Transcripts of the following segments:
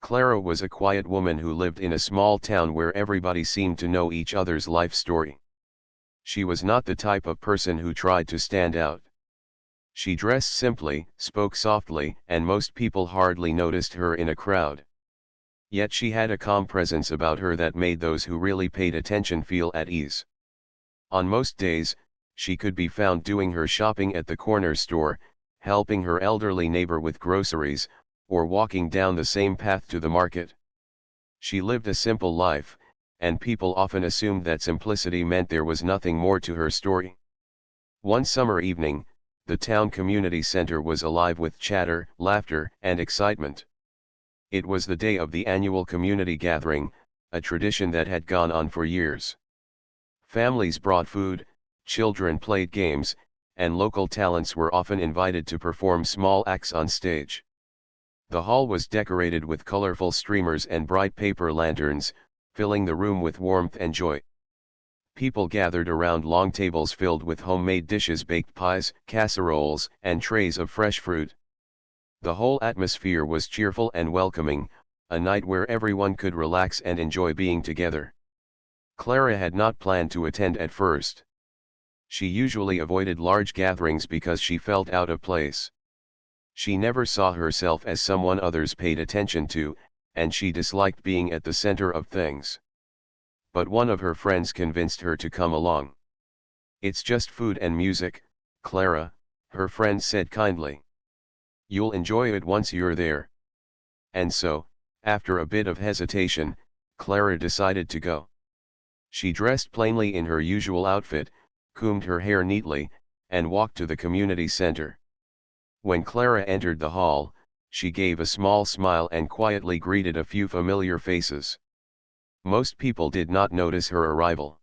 Clara was a quiet woman who lived in a small town where everybody seemed to know each other's life story. She was not the type of person who tried to stand out. She dressed simply, spoke softly, and most people hardly noticed her in a crowd. Yet she had a calm presence about her that made those who really paid attention feel at ease. On most days, she could be found doing her shopping at the corner store, helping her elderly neighbor with groceries, or walking down the same path to the market. She lived a simple life, and people often assumed that simplicity meant there was nothing more to her story. One summer evening, the town community center was alive with chatter, laughter, and excitement. It was the day of the annual community gathering, a tradition that had gone on for years. Families brought food, children played games, and local talents were often invited to perform small acts on stage. The hall was decorated with colorful streamers and bright paper lanterns, filling the room with warmth and joy. People gathered around long tables filled with homemade dishes, baked pies, casseroles, and trays of fresh fruit. The whole atmosphere was cheerful and welcoming, a night where everyone could relax and enjoy being together. Clara had not planned to attend at first. She usually avoided large gatherings because she felt out of place. She never saw herself as someone others paid attention to, and she disliked being at the center of things. But one of her friends convinced her to come along. "It's just food and music, Clara," her friend said kindly. "You'll enjoy it once you're there." And so, after a bit of hesitation, Clara decided to go. She dressed plainly in her usual outfit, combed her hair neatly, and walked to the community center. When Clara entered the hall, she gave a small smile and quietly greeted a few familiar faces. Most people did not notice her arrival.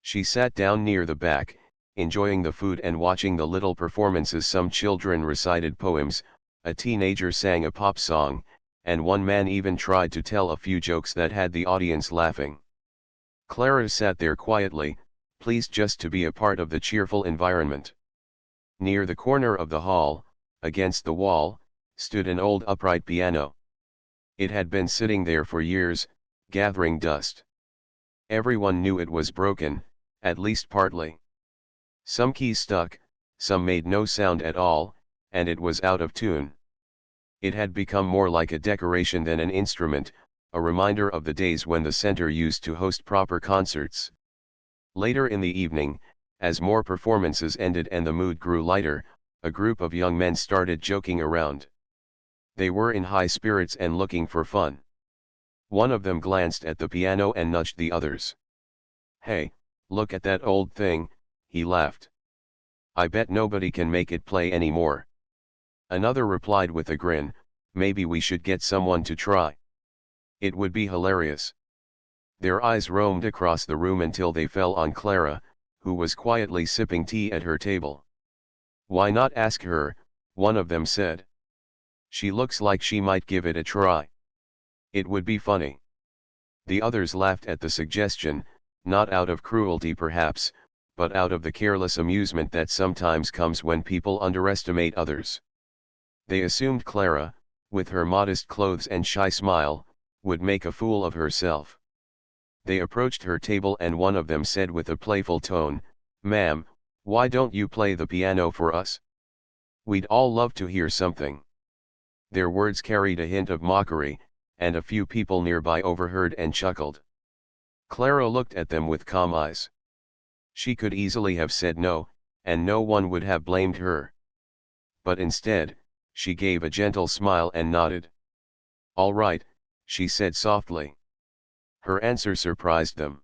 She sat down near the back, enjoying the food and watching the little performances. Some children recited poems, a teenager sang a pop song, and one man even tried to tell a few jokes that had the audience laughing. Clara sat there quietly, pleased just to be a part of the cheerful environment. Near the corner of the hall, against the wall, stood an old upright piano. It had been sitting there for years, gathering dust. Everyone knew it was broken, at least partly. Some keys stuck, some made no sound at all, and it was out of tune. It had become more like a decoration than an instrument, a reminder of the days when the center used to host proper concerts. Later in the evening, as more performances ended and the mood grew lighter, a group of young men started joking around. They were in high spirits and looking for fun. One of them glanced at the piano and nudged the others. "Hey, look at that old thing," he laughed. "I bet nobody can make it play anymore." Another replied with a grin, "Maybe we should get someone to try. It would be hilarious." Their eyes roamed across the room until they fell on Clara, who was quietly sipping tea at her table. "Why not ask her?" one of them said. "She looks like she might give it a try. It would be funny." The others laughed at the suggestion, not out of cruelty perhaps, but out of the careless amusement that sometimes comes when people underestimate others. They assumed Clara, with her modest clothes and shy smile, would make a fool of herself. They approached her table and one of them said with a playful tone, "Ma'am, why don't you play the piano for us? We'd all love to hear something." Their words carried a hint of mockery, and a few people nearby overheard and chuckled. Clara looked at them with calm eyes. She could easily have said no, and no one would have blamed her. But instead, she gave a gentle smile and nodded. "All right," she said softly. Her answer surprised them.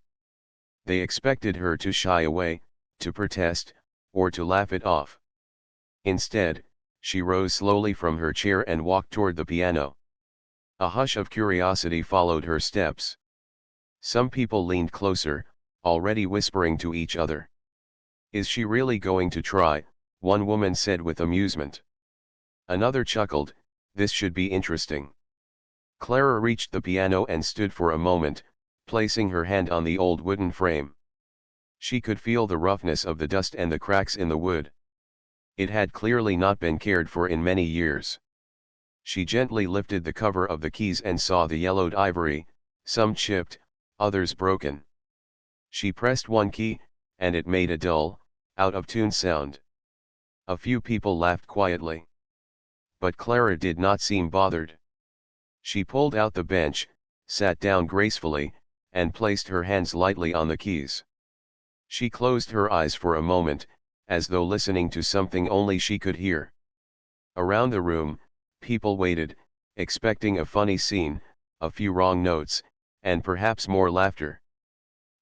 They expected her to shy away, to protest, or to laugh it off. Instead, she rose slowly from her chair and walked toward the piano. A hush of curiosity followed her steps. Some people leaned closer, already whispering to each other. "Is she really going to try?" one woman said with amusement. Another chuckled, "This should be interesting." Clara reached the piano and stood for a moment, placing her hand on the old wooden frame. She could feel the roughness of the dust and the cracks in the wood. It had clearly not been cared for in many years. She gently lifted the cover of the keys and saw the yellowed ivory, some chipped, others broken. She pressed one key, and it made a dull, out-of-tune sound. A few people laughed quietly. But Clara did not seem bothered. She pulled out the bench, sat down gracefully, and placed her hands lightly on the keys. She closed her eyes for a moment, as though listening to something only she could hear. Around the room, people waited, expecting a funny scene, a few wrong notes, and perhaps more laughter.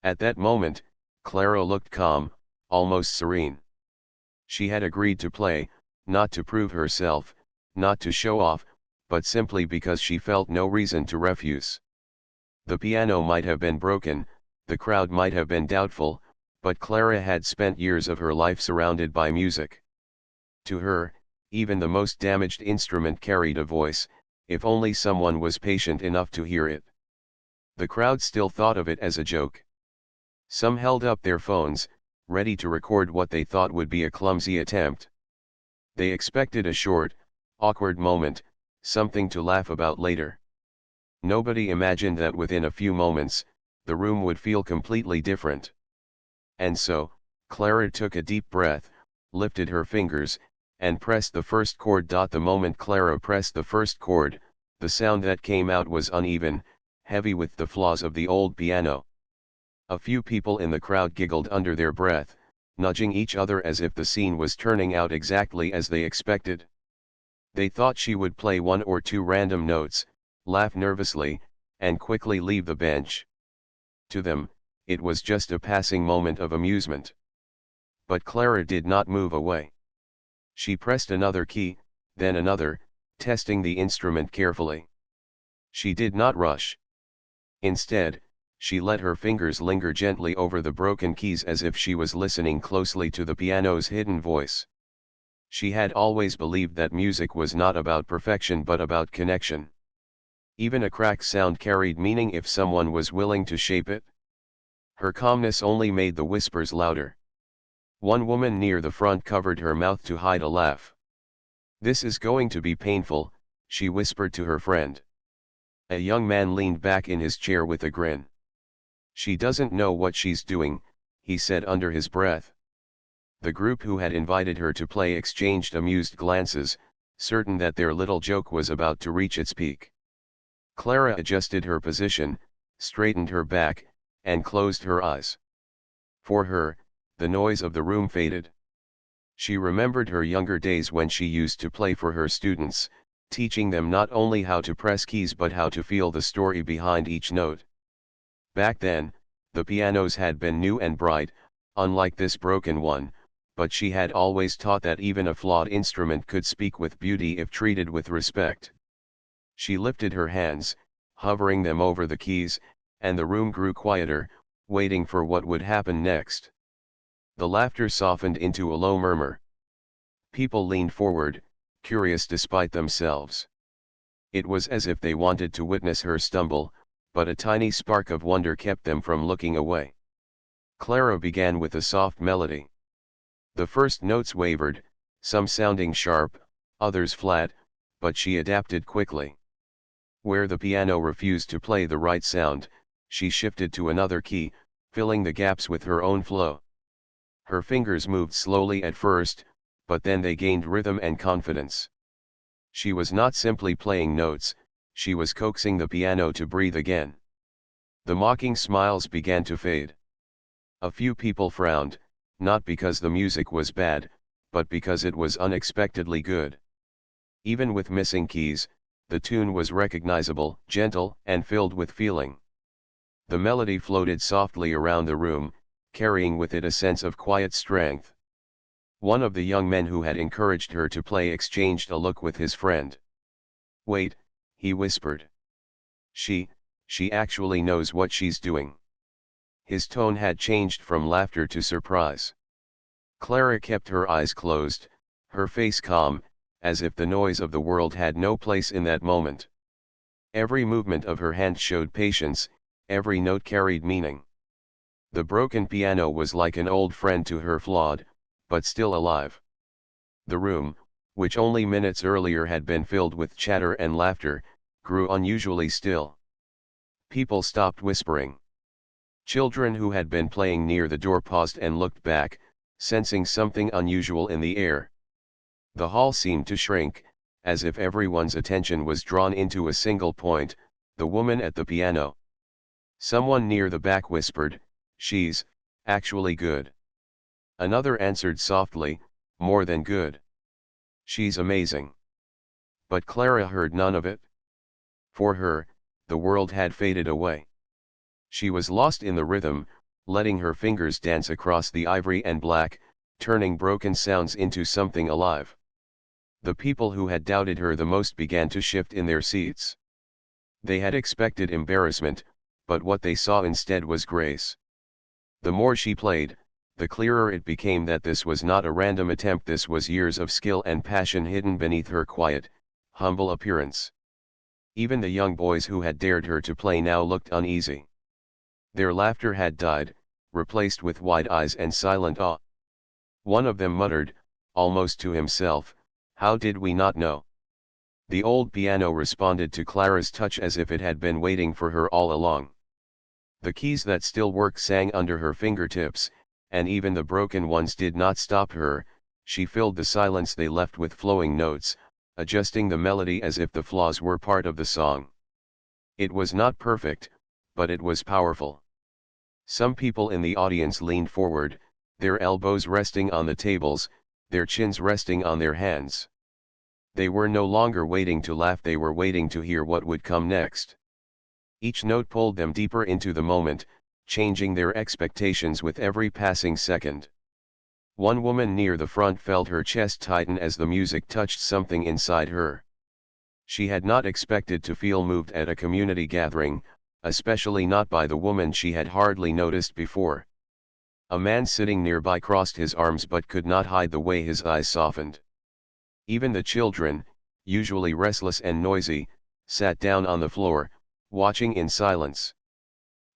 At that moment, Clara looked calm, almost serene. She had agreed to play, not to prove herself, not to show off, but simply because she felt no reason to refuse. The piano might have been broken, the crowd might have been doubtful, but Clara had spent years of her life surrounded by music. To her, even the most damaged instrument carried a voice, if only someone was patient enough to hear it. The crowd still thought of it as a joke. Some held up their phones, ready to record what they thought would be a clumsy attempt. They expected a short, awkward moment, something to laugh about later. Nobody imagined that within a few moments, the room would feel completely different. And so, Clara took a deep breath, lifted her fingers, and pressed the first chord. The moment Clara pressed the first chord, the sound that came out was uneven, heavy with the flaws of the old piano. A few people in the crowd giggled under their breath, nudging each other as if the scene was turning out exactly as they expected. They thought she would play one or two random notes, laugh nervously, and quickly leave the bench. To them, it was just a passing moment of amusement. But Clara did not move away. She pressed another key, then another, testing the instrument carefully. She did not rush. Instead, she let her fingers linger gently over the broken keys as if she was listening closely to the piano's hidden voice. She had always believed that music was not about perfection but about connection. Even a cracked sound carried meaning if someone was willing to shape it. Her calmness only made the whispers louder. One woman near the front covered her mouth to hide a laugh. "This is going to be painful," she whispered to her friend. A young man leaned back in his chair with a grin. "She doesn't know what she's doing," he said under his breath. The group who had invited her to play exchanged amused glances, certain that their little joke was about to reach its peak. Clara adjusted her position, straightened her back, and closed her eyes. For her, the noise of the room faded. She remembered her younger days when she used to play for her students, teaching them not only how to press keys but how to feel the story behind each note. Back then, the pianos had been new and bright, unlike this broken one, but she had always taught that even a flawed instrument could speak with beauty if treated with respect. She lifted her hands, hovering them over the keys, and the room grew quieter, waiting for what would happen next. The laughter softened into a low murmur. People leaned forward, curious despite themselves. It was as if they wanted to witness her stumble, but a tiny spark of wonder kept them from looking away. Clara began with a soft melody. The first notes wavered, some sounding sharp, others flat, but she adapted quickly. Where the piano refused to play the right sound, she shifted to another key, filling the gaps with her own flow. Her fingers moved slowly at first, but then they gained rhythm and confidence. She was not simply playing notes, she was coaxing the piano to breathe again. The mocking smiles began to fade. A few people frowned, not because the music was bad, but because it was unexpectedly good. Even with missing keys, the tune was recognizable, gentle, and filled with feeling. The melody floated softly around the room, carrying with it a sense of quiet strength. One of the young men who had encouraged her to play exchanged a look with his friend. "Wait," he whispered. She actually knows what she's doing." His tone had changed from laughter to surprise. Clara kept her eyes closed, her face calm, as if the noise of the world had no place in that moment. Every movement of her hand showed patience, every note carried meaning. The broken piano was like an old friend to her, flawed, but still alive. The room, which only minutes earlier had been filled with chatter and laughter, grew unusually still. People stopped whispering. Children who had been playing near the door paused and looked back, sensing something unusual in the air. The hall seemed to shrink, as if everyone's attention was drawn into a single point, the woman at the piano. Someone near the back whispered, "She's actually good." Another answered softly, "More than good. She's amazing." But Clara heard none of it. For her, the world had faded away. She was lost in the rhythm, letting her fingers dance across the ivory and black, turning broken sounds into something alive. The people who had doubted her the most began to shift in their seats. They had expected embarrassment, but what they saw instead was grace. The more she played, the clearer it became that this was not a random attempt. This was years of skill and passion hidden beneath her quiet, humble appearance. Even the young boys who had dared her to play now looked uneasy. Their laughter had died, replaced with wide eyes and silent awe. One of them muttered, almost to himself, "How did we not know?" The old piano responded to Clara's touch as if it had been waiting for her all along. The keys that still worked sang under her fingertips, and even the broken ones did not stop her. She filled the silence they left with flowing notes, adjusting the melody as if the flaws were part of the song. It was not perfect, but it was powerful. Some people in the audience leaned forward, their elbows resting on the tables, their chins resting on their hands. They were no longer waiting to laugh, they were waiting to hear what would come next. Each note pulled them deeper into the moment, changing their expectations with every passing second. One woman near the front felt her chest tighten as the music touched something inside her. She had not expected to feel moved at a community gathering, especially not by the woman she had hardly noticed before. A man sitting nearby crossed his arms but could not hide the way his eyes softened. Even the children, usually restless and noisy, sat down on the floor, watching in silence.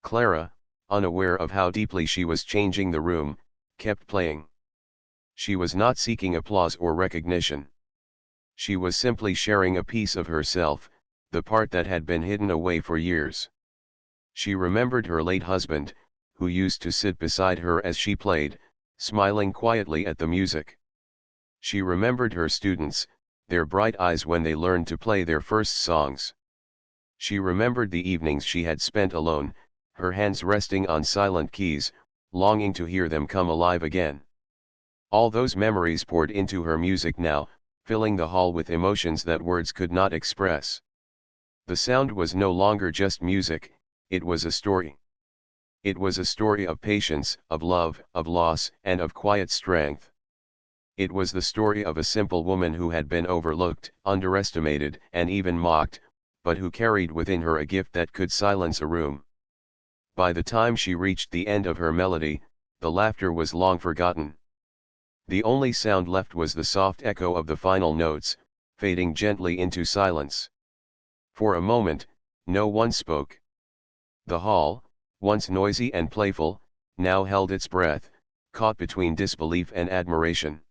Clara, unaware of how deeply she was changing the room, kept playing. She was not seeking applause or recognition. She was simply sharing a piece of herself, the part that had been hidden away for years. She remembered her late husband, who used to sit beside her as she played, smiling quietly at the music. She remembered her students, their bright eyes when they learned to play their first songs. She remembered the evenings she had spent alone, her hands resting on silent keys, longing to hear them come alive again. All those memories poured into her music now, filling the hall with emotions that words could not express. The sound was no longer just music, it was a story. It was a story of patience, of love, of loss, and of quiet strength. It was the story of a simple woman who had been overlooked, underestimated, and even mocked, but who carried within her a gift that could silence a room. By the time she reached the end of her melody, the laughter was long forgotten. The only sound left was the soft echo of the final notes, fading gently into silence. For a moment, no one spoke. The hall, once noisy and playful, now held its breath, caught between disbelief and admiration.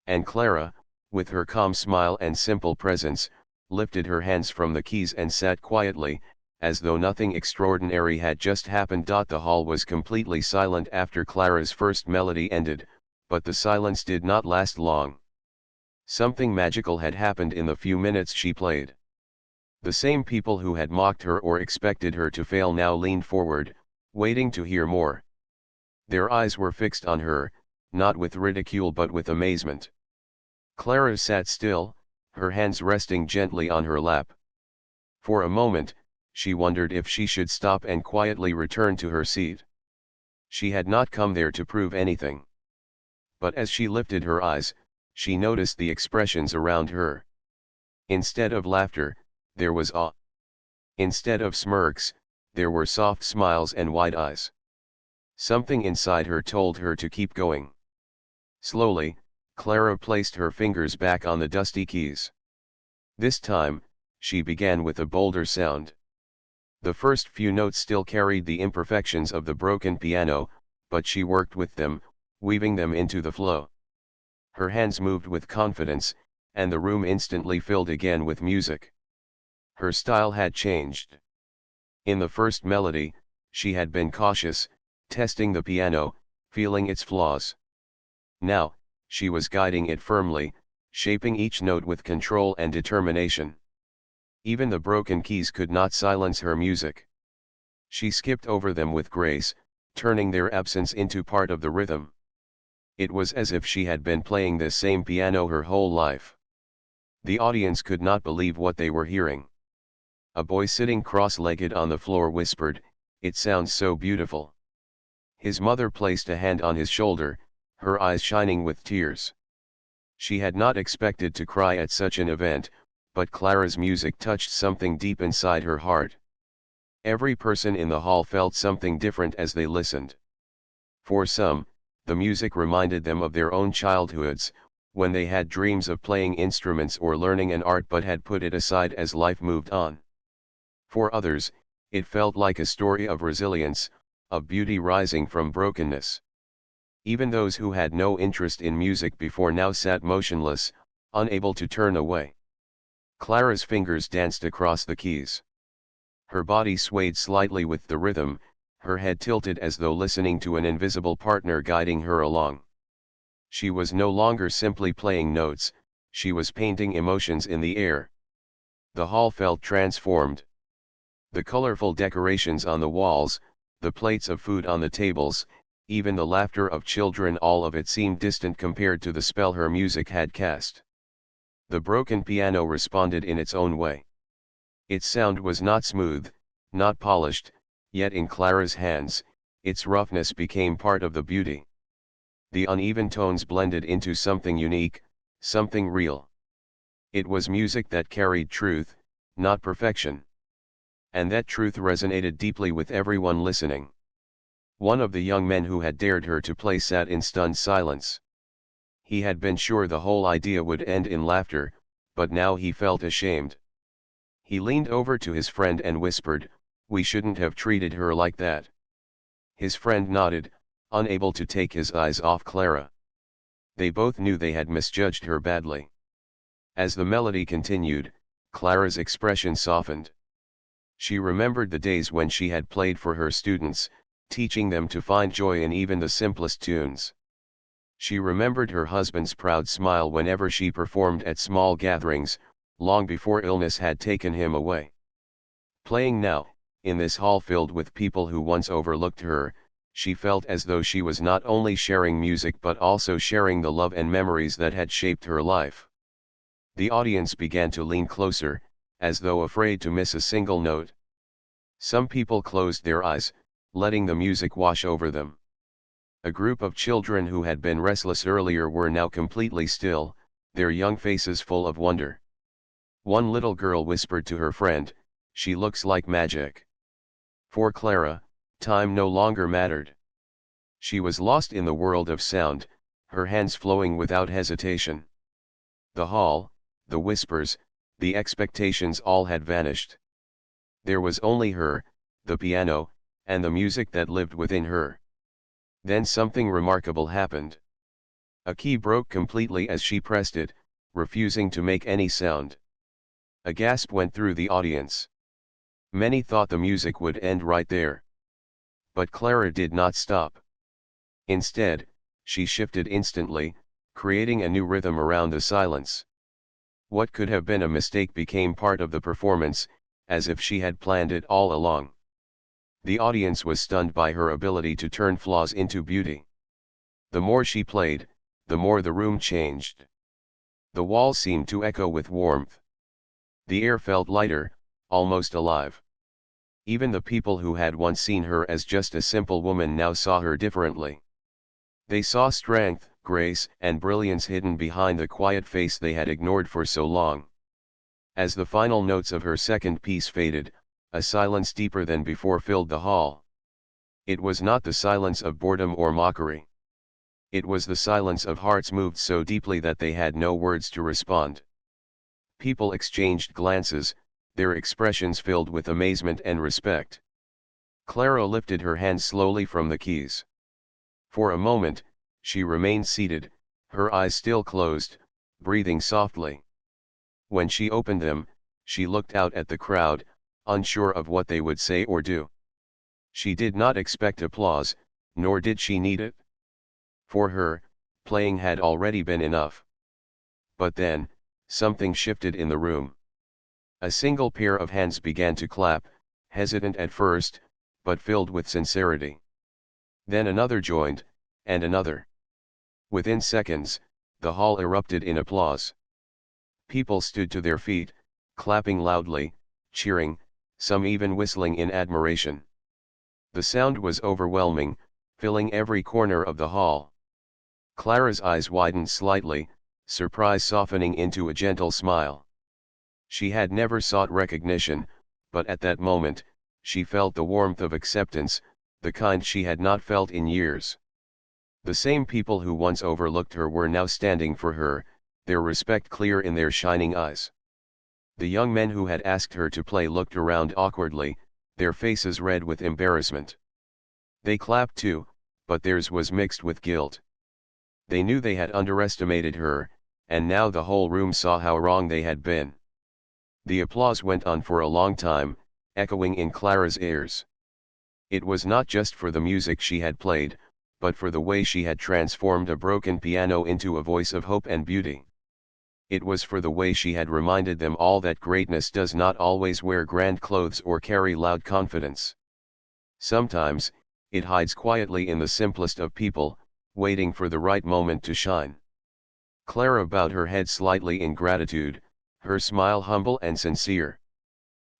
And Clara, with her calm smile and simple presence, lifted her hands from the keys and sat quietly, as though nothing extraordinary had just happened. The hall was completely silent after Clara's first melody ended, but the silence did not last long. Something magical had happened in the few minutes she played. The same people who had mocked her or expected her to fail now leaned forward, waiting to hear more. Their eyes were fixed on her, not with ridicule but with amazement. Clara sat still, her hands resting gently on her lap. For a moment, she wondered if she should stop and quietly return to her seat. She had not come there to prove anything. But as she lifted her eyes, she noticed the expressions around her. Instead of laughter, there was awe. Instead of smirks, there were soft smiles and wide eyes. Something inside her told her to keep going. Slowly, Clara placed her fingers back on the dusty keys. This time, she began with a bolder sound. The first few notes still carried the imperfections of the broken piano, but she worked with them, weaving them into the flow. Her hands moved with confidence, and the room instantly filled again with music. Her style had changed. In the first melody, she had been cautious, testing the piano, feeling its flaws. Now, she was guiding it firmly, shaping each note with control and determination. Even the broken keys could not silence her music. She skipped over them with grace, turning their absence into part of the rhythm. It was as if she had been playing this same piano her whole life. The audience could not believe what they were hearing. A boy sitting cross-legged on the floor whispered, "It sounds so beautiful." His mother placed a hand on his shoulder, her eyes shining with tears. She had not expected to cry at such an event, but Clara's music touched something deep inside her heart. Every person in the hall felt something different as they listened. For some, the music reminded them of their own childhoods, when they had dreams of playing instruments or learning an art but had put it aside as life moved on. For others, it felt like a story of resilience, of beauty rising from brokenness. Even those who had no interest in music before now sat motionless, unable to turn away. Clara's fingers danced across the keys. Her body swayed slightly with the rhythm, her head tilted as though listening to an invisible partner guiding her along. She was no longer simply playing notes, she was painting emotions in the air. The hall felt transformed. The colorful decorations on the walls, the plates of food on the tables, even the laughter of children, all of it seemed distant compared to the spell her music had cast. The broken piano responded in its own way. Its sound was not smooth, not polished, yet in Clara's hands, its roughness became part of the beauty. The uneven tones blended into something unique, something real. It was music that carried truth, not perfection. And that truth resonated deeply with everyone listening. One of the young men who had dared her to play sat in stunned silence. He had been sure the whole idea would end in laughter, but now he felt ashamed. He leaned over to his friend and whispered, "We shouldn't have treated her like that." His friend nodded, unable to take his eyes off Clara. They both knew they had misjudged her badly. As the melody continued, Clara's expression softened. She remembered the days when she had played for her students, teaching them to find joy in even the simplest tunes. She remembered her husband's proud smile whenever she performed at small gatherings, long before illness had taken him away. Playing now, in this hall filled with people who once overlooked her, she felt as though she was not only sharing music but also sharing the love and memories that had shaped her life. The audience began to lean closer, as though afraid to miss a single note. Some people closed their eyes, letting the music wash over them. A group of children who had been restless earlier were now completely still, their young faces full of wonder. One little girl whispered to her friend, "She looks like magic." For Clara, time no longer mattered. She was lost in the world of sound, her hands flowing without hesitation. The hall, the whispers, the expectations, all had vanished. There was only her, the piano, and the music that lived within her. Then something remarkable happened. A key broke completely as she pressed it, refusing to make any sound. A gasp went through the audience. Many thought the music would end right there. But Clara did not stop. Instead, she shifted instantly, creating a new rhythm around the silence. What could have been a mistake became part of the performance, as if she had planned it all along. The audience was stunned by her ability to turn flaws into beauty. The more she played, the more the room changed. The walls seemed to echo with warmth. The air felt lighter, almost alive. Even the people who had once seen her as just a simple woman now saw her differently. They saw strength, grace, and brilliance hidden behind the quiet face they had ignored for so long. As the final notes of her second piece faded, a silence deeper than before filled the hall. It was not the silence of boredom or mockery. It was the silence of hearts moved so deeply that they had no words to respond. People exchanged glances, their expressions filled with amazement and respect. Clara lifted her hands slowly from the keys. For a moment, she remained seated, her eyes still closed, breathing softly. When she opened them, she looked out at the crowd, unsure of what they would say or do. She did not expect applause, nor did she need it. For her, playing had already been enough. But then, something shifted in the room. A single pair of hands began to clap, hesitant at first, but filled with sincerity. Then another joined, and another. Within seconds, the hall erupted in applause. People stood to their feet, clapping loudly, cheering, some even whistling in admiration. The sound was overwhelming, filling every corner of the hall. Clara's eyes widened slightly, surprise softening into a gentle smile. She had never sought recognition, but at that moment, she felt the warmth of acceptance, the kind she had not felt in years. The same people who once overlooked her were now standing for her, their respect clear in their shining eyes. The young men who had asked her to play looked around awkwardly, their faces red with embarrassment. They clapped too, but theirs was mixed with guilt. They knew they had underestimated her, and now the whole room saw how wrong they had been. The applause went on for a long time, echoing in Clara's ears. It was not just for the music she had played, but for the way she had transformed a broken piano into a voice of hope and beauty. It was for the way she had reminded them all that greatness does not always wear grand clothes or carry loud confidence. Sometimes, it hides quietly in the simplest of people, waiting for the right moment to shine. Clara bowed her head slightly in gratitude, her smile humble and sincere.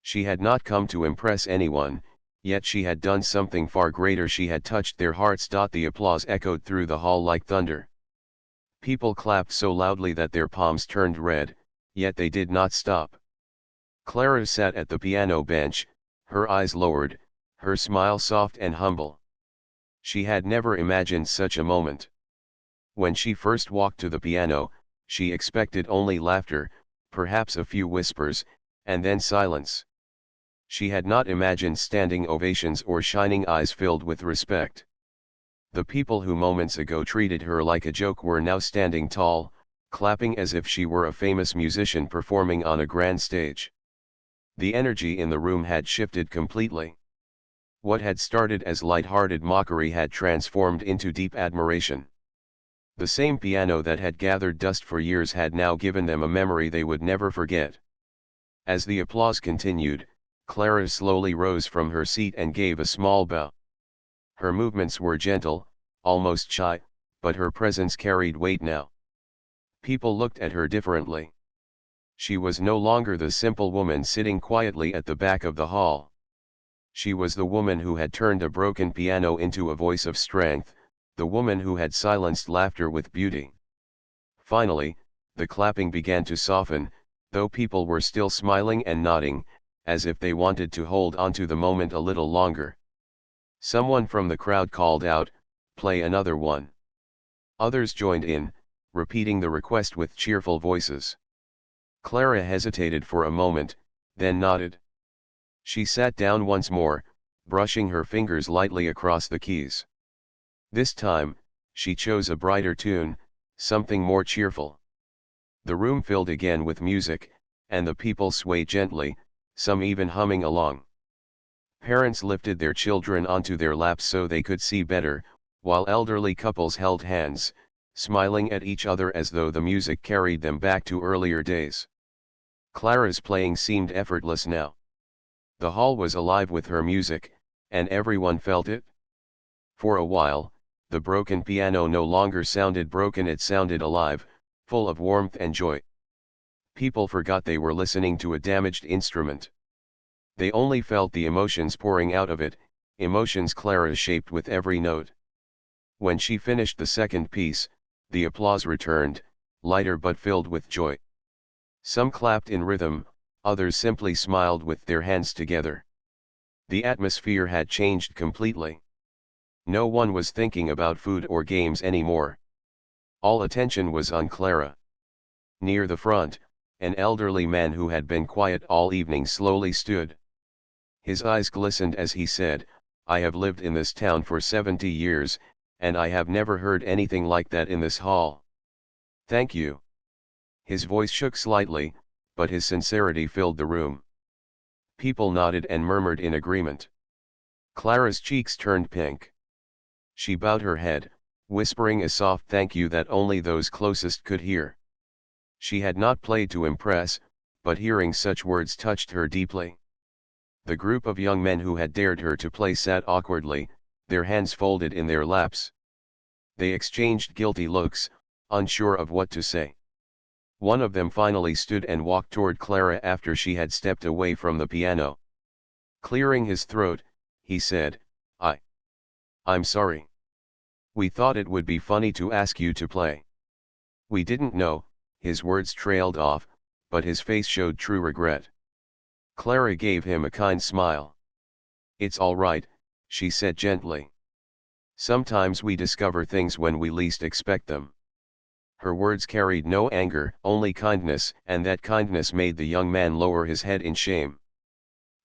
She had not come to impress anyone, yet she had done something far greater. She had touched their hearts. The applause echoed through the hall like thunder. People clapped so loudly that their palms turned red, yet they did not stop. Clara sat at the piano bench, her eyes lowered, her smile soft and humble. She had never imagined such a moment. When she first walked to the piano, she expected only laughter, perhaps a few whispers, and then silence. She had not imagined standing ovations or shining eyes filled with respect. The people who moments ago treated her like a joke were now standing tall, clapping as if she were a famous musician performing on a grand stage. The energy in the room had shifted completely. What had started as light-hearted mockery had transformed into deep admiration. The same piano that had gathered dust for years had now given them a memory they would never forget. As the applause continued, Clara slowly rose from her seat and gave a small bow. Her movements were gentle, almost shy, but her presence carried weight now. People looked at her differently. She was no longer the simple woman sitting quietly at the back of the hall. She was the woman who had turned a broken piano into a voice of strength, the woman who had silenced laughter with beauty. Finally, the clapping began to soften, though people were still smiling and nodding, as if they wanted to hold on to the moment a little longer. Someone from the crowd called out, "Play another one." Others joined in, repeating the request with cheerful voices. Clara hesitated for a moment, then nodded. She sat down once more, brushing her fingers lightly across the keys. This time, she chose a brighter tune, something more cheerful. The room filled again with music, and the people swayed gently, some even humming along. Parents lifted their children onto their laps so they could see better, while elderly couples held hands, smiling at each other as though the music carried them back to earlier days. Clara's playing seemed effortless now. The hall was alive with her music, and everyone felt it. For a while, the broken piano no longer sounded broken, it sounded alive, full of warmth and joy. People forgot they were listening to a damaged instrument. They only felt the emotions pouring out of it, emotions Clara shaped with every note. When she finished the second piece, the applause returned, lighter but filled with joy. Some clapped in rhythm, others simply smiled with their hands together. The atmosphere had changed completely. No one was thinking about food or games anymore. All attention was on Clara. Near the front, an elderly man who had been quiet all evening slowly stood. His eyes glistened as he said, "I have lived in this town for 70 years, and I have never heard anything like that in this hall. Thank you." His voice shook slightly, but his sincerity filled the room. People nodded and murmured in agreement. Clara's cheeks turned pink. She bowed her head, whispering a soft thank you that only those closest could hear. She had not played to impress, but hearing such words touched her deeply. The group of young men who had dared her to play sat awkwardly, their hands folded in their laps. They exchanged guilty looks, unsure of what to say. One of them finally stood and walked toward Clara after she had stepped away from the piano. Clearing his throat, he said, I'm sorry. We thought it would be funny to ask you to play. We didn't know." His words trailed off, but his face showed true regret. Clara gave him a kind smile. "It's all right," she said gently. "Sometimes we discover things when we least expect them." Her words carried no anger, only kindness, and that kindness made the young man lower his head in shame.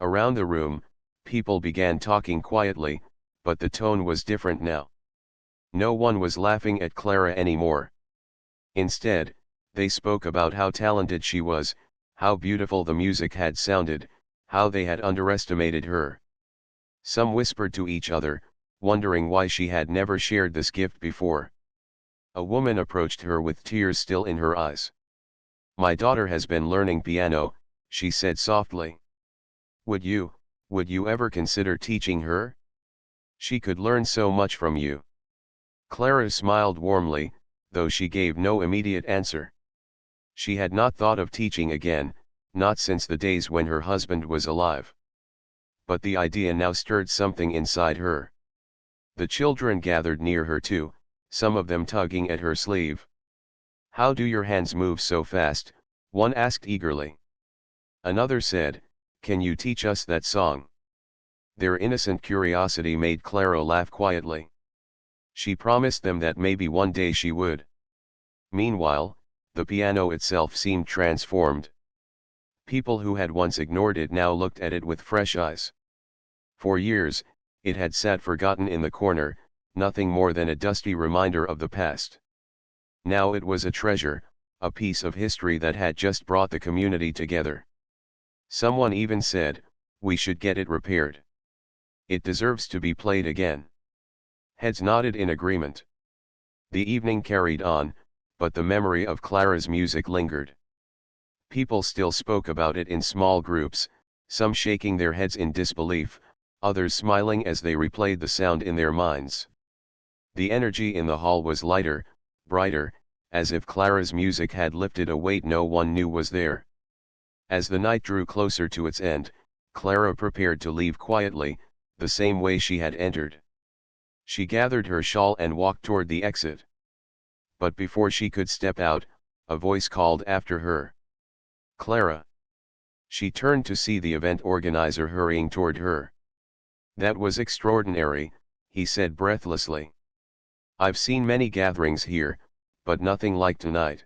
Around the room, people began talking quietly, but the tone was different now. No one was laughing at Clara anymore. Instead, they spoke about how talented she was, how beautiful the music had sounded, how they had underestimated her. Some whispered to each other, wondering why she had never shared this gift before. A woman approached her with tears still in her eyes. "My daughter has been learning piano," she said softly. Would you ever consider teaching her? She could learn so much from you." Clara smiled warmly, though she gave no immediate answer. She had not thought of teaching again, not since the days when her husband was alive. But the idea now stirred something inside her. The children gathered near her too, some of them tugging at her sleeve. "How do your hands move so fast?" one asked eagerly. Another said, "Can you teach us that song?" Their innocent curiosity made Clara laugh quietly. She promised them that maybe one day she would. Meanwhile, the piano itself seemed transformed. People who had once ignored it now looked at it with fresh eyes. For years, it had sat forgotten in the corner, nothing more than a dusty reminder of the past. Now it was a treasure, a piece of history that had just brought the community together. Someone even said, "We should get it repaired. It deserves to be played again." Heads nodded in agreement. The evening carried on, but the memory of Clara's music lingered. People still spoke about it in small groups, some shaking their heads in disbelief, others smiling as they replayed the sound in their minds. The energy in the hall was lighter, brighter, as if Clara's music had lifted a weight no one knew was there. As the night drew closer to its end, Clara prepared to leave quietly, the same way she had entered. She gathered her shawl and walked toward the exit. But before she could step out, a voice called after her. "Clara." She turned to see the event organizer hurrying toward her. "That was extraordinary," he said breathlessly. "I've seen many gatherings here, but nothing like tonight.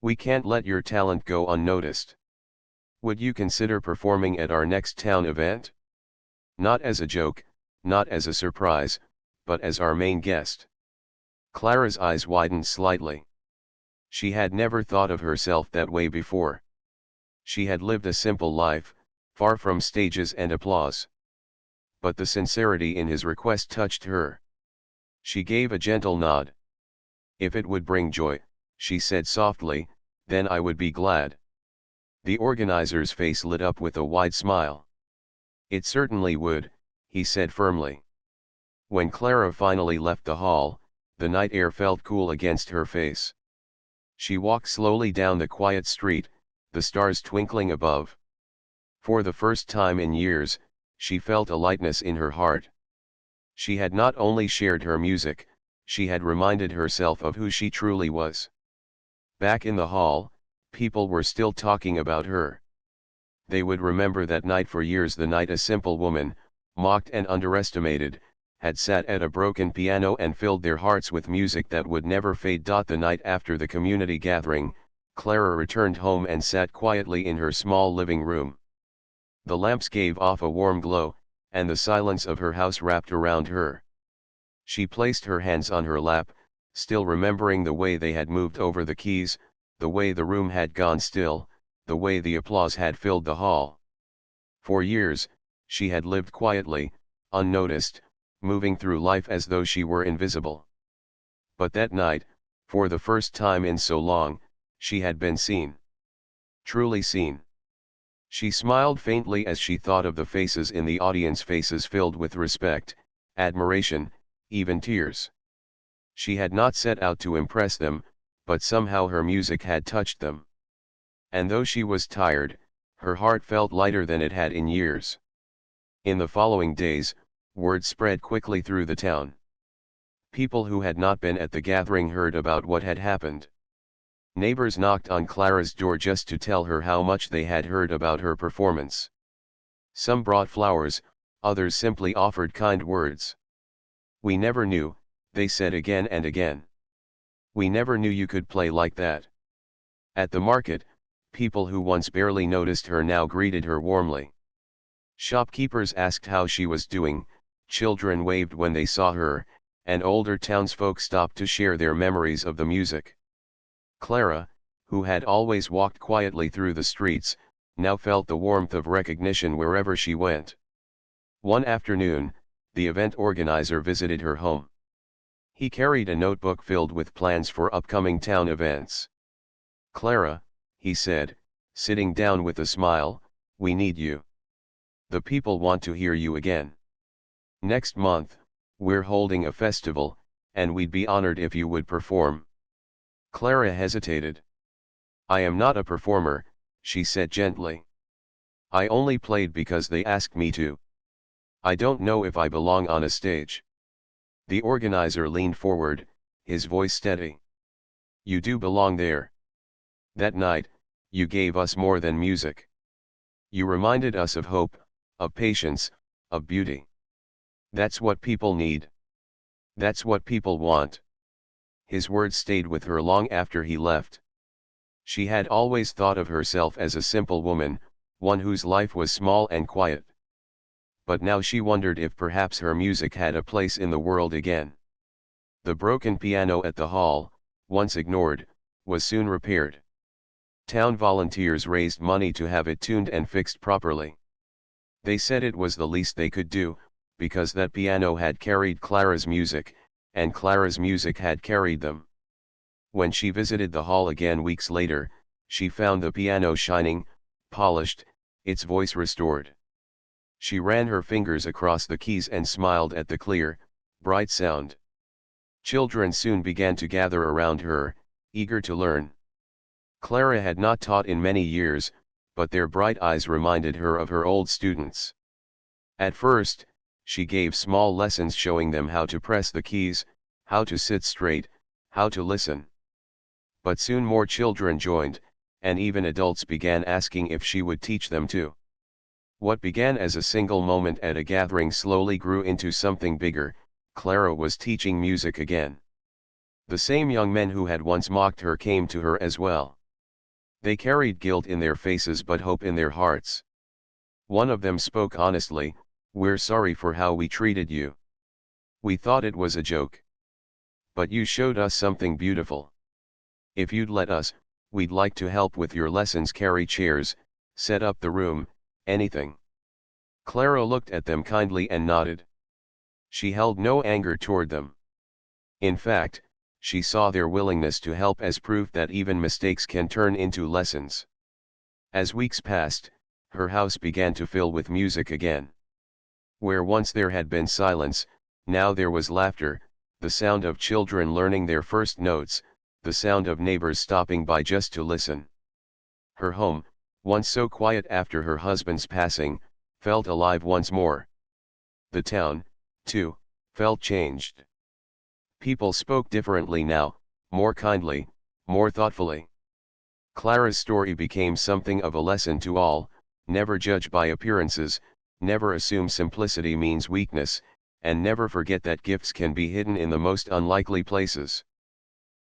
We can't let your talent go unnoticed. Would you consider performing at our next town event? Not as a joke, not as a surprise, but as our main guest." Clara's eyes widened slightly. She had never thought of herself that way before. She had lived a simple life, far from stages and applause. But the sincerity in his request touched her. She gave a gentle nod. "If it would bring joy," she said softly, "then I would be glad." The organizer's face lit up with a wide smile. "It certainly would," he said firmly. When Clara finally left the hall, the night air felt cool against her face. She walked slowly down the quiet street, the stars twinkling above. For the first time in years, she felt a lightness in her heart. She had not only shared her music, she had reminded herself of who she truly was. Back in the hall, people were still talking about her. They would remember that night for years, the night a simple woman, mocked and underestimated, had sat at a broken piano and filled their hearts with music that would never fade. The night after the community gathering, Clara returned home and sat quietly in her small living room. The lamps gave off a warm glow, and the silence of her house wrapped around her. She placed her hands on her lap, still remembering the way they had moved over the keys, the way the room had gone still, the way the applause had filled the hall. For years, she had lived quietly, unnoticed, moving through life as though she were invisible. But that night, for the first time in so long, she had been seen. Truly seen. She smiled faintly as she thought of the faces in the audience, faces filled with respect, admiration, even tears. She had not set out to impress them, but somehow her music had touched them. And though she was tired, her heart felt lighter than it had in years. In the following days, word spread quickly through the town. People who had not been at the gathering heard about what had happened. Neighbors knocked on Clara's door just to tell her how much they had heard about her performance. Some brought flowers, others simply offered kind words. "We never knew," they said again and again. "We never knew you could play like that." At the market, people who once barely noticed her now greeted her warmly. Shopkeepers asked how she was doing, children waved when they saw her, and older townsfolk stopped to share their memories of the music. Clara, who had always walked quietly through the streets, now felt the warmth of recognition wherever she went. One afternoon, the event organizer visited her home. He carried a notebook filled with plans for upcoming town events. "Clara," he said, sitting down with a smile, "we need you. The people want to hear you again. Next month, we're holding a festival, and we'd be honored if you would perform." Clara hesitated. "I am not a performer," she said gently. "I only played because they asked me to. I don't know if I belong on a stage." The organizer leaned forward, his voice steady. "You do belong there. That night, you gave us more than music. You reminded us of hope, of patience, of beauty. That's what people need. That's what people want." His words stayed with her long after he left. She had always thought of herself as a simple woman, one whose life was small and quiet. But now she wondered if perhaps her music had a place in the world again. The broken piano at the hall, once ignored, was soon repaired. Town volunteers raised money to have it tuned and fixed properly. They said it was the least they could do, because that piano had carried Clara's music, and Clara's music had carried them. When she visited the hall again weeks later, she found the piano shining, polished, its voice restored. She ran her fingers across the keys and smiled at the clear, bright sound. Children soon began to gather around her, eager to learn. Clara had not taught in many years, but their bright eyes reminded her of her old students. At first, she gave small lessons showing them how to press the keys, how to sit straight, how to listen. But soon more children joined, and even adults began asking if she would teach them too. What began as a single moment at a gathering slowly grew into something bigger. Clara was teaching music again. The same young men who had once mocked her came to her as well. They carried guilt in their faces but hope in their hearts. One of them spoke honestly, "We're sorry for how we treated you. We thought it was a joke. But you showed us something beautiful. If you'd let us, we'd like to help with your lessons, carry chairs, set up the room, anything." Clara looked at them kindly and nodded. She held no anger toward them. In fact, she saw their willingness to help as proof that even mistakes can turn into lessons. As weeks passed, her house began to fill with music again. Where once there had been silence, now there was laughter, the sound of children learning their first notes, the sound of neighbors stopping by just to listen. Her home, once so quiet after her husband's passing, felt alive once more. The town, too, felt changed. People spoke differently now, more kindly, more thoughtfully. Clara's story became something of a lesson to all: never judge by appearances, never assume simplicity means weakness, and never forget that gifts can be hidden in the most unlikely places.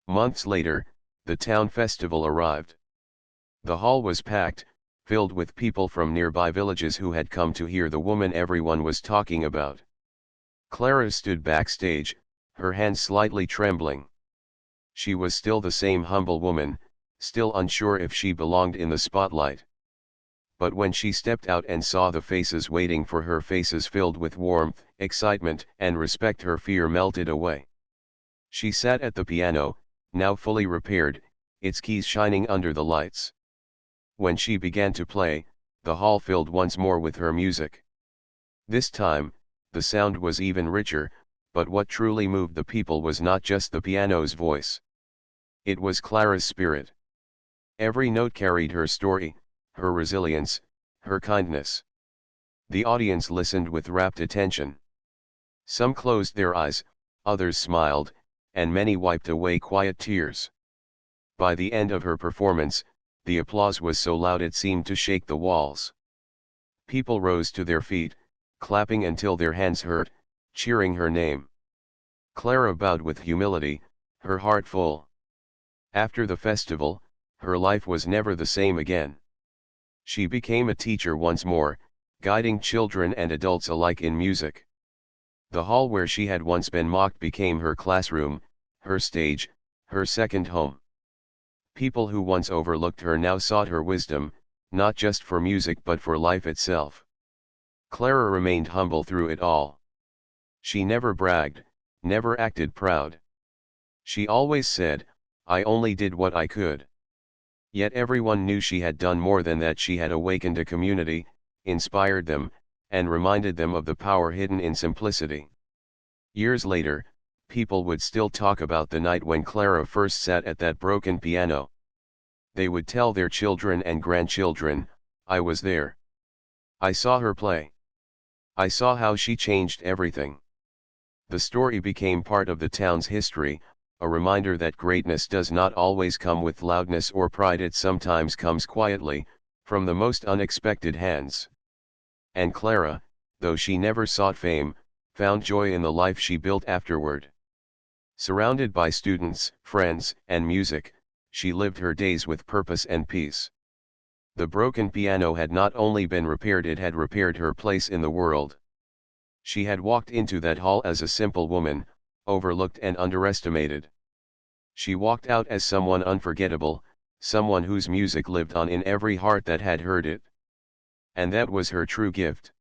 Months later, the town festival arrived. The hall was packed, filled with people from nearby villages who had come to hear the woman everyone was talking about. Clara stood backstage, her hands slightly trembling. She was still the same humble woman, still unsure if she belonged in the spotlight. But when she stepped out and saw the faces waiting for her, faces filled with warmth, excitement, and respect, her fear melted away. She sat at the piano, now fully repaired, its keys shining under the lights. When she began to play, the hall filled once more with her music. This time, the sound was even richer, but what truly moved the people was not just the piano's voice. It was Clara's spirit. Every note carried her story, her resilience, her kindness. The audience listened with rapt attention. Some closed their eyes, others smiled, and many wiped away quiet tears. By the end of her performance, the applause was so loud it seemed to shake the walls. People rose to their feet, clapping until their hands hurt, cheering her name. Clara bowed with humility, her heart full. After the festival, her life was never the same again. She became a teacher once more, guiding children and adults alike in music. The hall where she had once been mocked became her classroom, her stage, her second home. People who once overlooked her now sought her wisdom, not just for music but for life itself. Clara remained humble through it all. She never bragged, never acted proud. She always said, "I only did what I could." Yet everyone knew she had done more than that. She had awakened a community, inspired them, and reminded them of the power hidden in simplicity. Years later, people would still talk about the night when Clara first sat at that broken piano. They would tell their children and grandchildren, "I was there. I saw her play. I saw how she changed everything." The story became part of the town's history, a reminder that greatness does not always come with loudness or pride. It sometimes comes quietly, from the most unexpected hands. And Clara, though she never sought fame, found joy in the life she built afterward. Surrounded by students, friends, and music, she lived her days with purpose and peace. The broken piano had not only been repaired, it had repaired her place in the world. She had walked into that hall as a simple woman, overlooked and underestimated. She walked out as someone unforgettable, someone whose music lived on in every heart that had heard it. And that was her true gift.